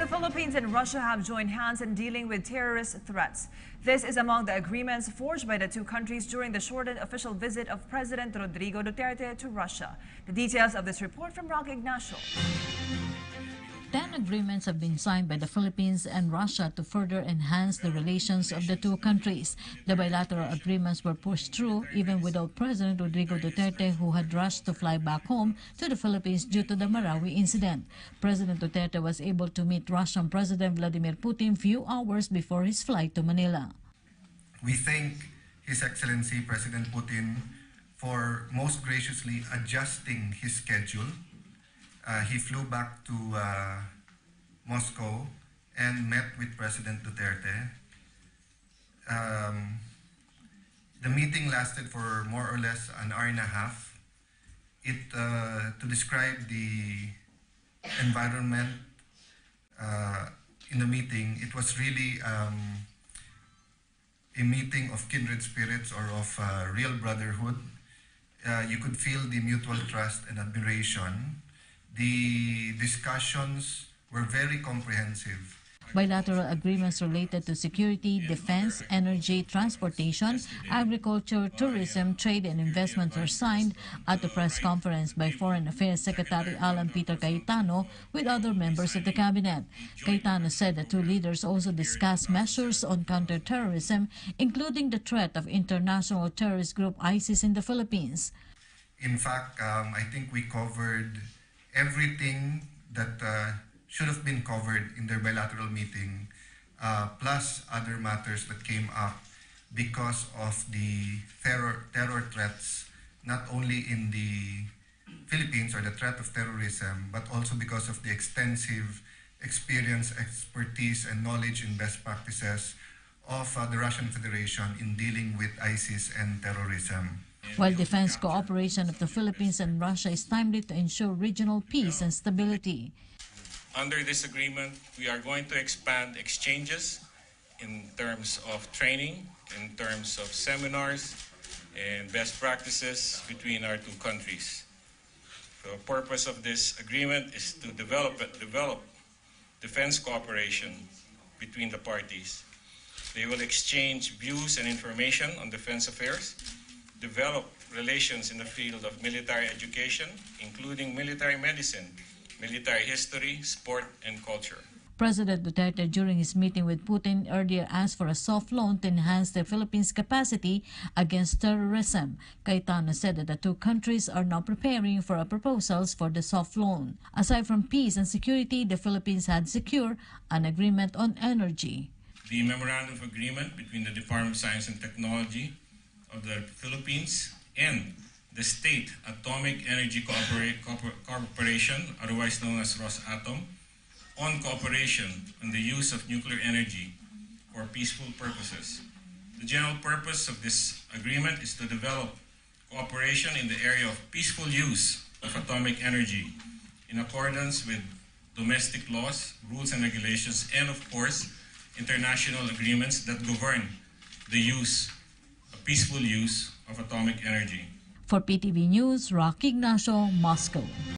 The Philippines and Russia have joined hands in dealing with terrorist threats. This is among the agreements forged by the two countries during the shortened official visit of President Rodrigo Duterte to Russia. The details of this report from Roque Ignacio. 10 agreements have been signed by the Philippines and Russia to further enhance the relations of the two countries. The bilateral agreements were pushed through even without President Rodrigo Duterte, who had rushed to fly back home to the Philippines due to the Marawi incident. President Duterte was able to meet Russian President Vladimir Putin few hours before his flight to Manila. We thank His Excellency President Putin for most graciously adjusting his schedule. He flew back to Moscow and met with President Duterte. The meeting lasted for more or less an hour and a half. To describe the environment in the meeting, it was really a meeting of kindred spirits or of real brotherhood. You could feel the mutual trust and admiration. The discussions were very comprehensive. Bilateral agreements related to security, defense, energy, transportation, agriculture, tourism, trade and investment were signed at the press conference by Foreign Affairs Secretary Alan Peter Cayetano with other members of the cabinet. Cayetano said the two leaders also discussed measures on counterterrorism, including the threat of international terrorist group ISIS in the Philippines. In fact, I think we covered everything that should have been covered in their bilateral meeting, plus other matters that came up because of the terror threats, not only in the Philippines or the threat of terrorism, but also because of the extensive experience, expertise, and knowledge in best practices of the Russian Federation in dealing with ISIS and terrorism. While defense cooperation of the Philippines and Russia is timely to ensure regional peace and stability. Under this agreement, we are going to expand exchanges in terms of training, in terms of seminars, and best practices between our two countries. The purpose of this agreement is to develop defense cooperation between the parties. They will exchange views and information on defense affairs, develop relations in the field of military education, including military medicine, military history, sport, and culture. President Duterte, during his meeting with Putin, earlier asked for a soft loan to enhance the Philippines' capacity against terrorism. Cayetano said that the two countries are now preparing for proposals for the soft loan. Aside from peace and security, the Philippines had secured an agreement on energy. The Memorandum of Agreement between the Department of Science and Technology of the Philippines and the State Atomic Energy Corporation, otherwise known as Rosatom, on cooperation on the use of nuclear energy for peaceful purposes. The general purpose of this agreement is to develop cooperation in the area of peaceful use of atomic energy in accordance with domestic laws, rules and regulations, and of course, international agreements that govern the peaceful use of atomic energy. For PTV News, Roque Ignacio, Moscow.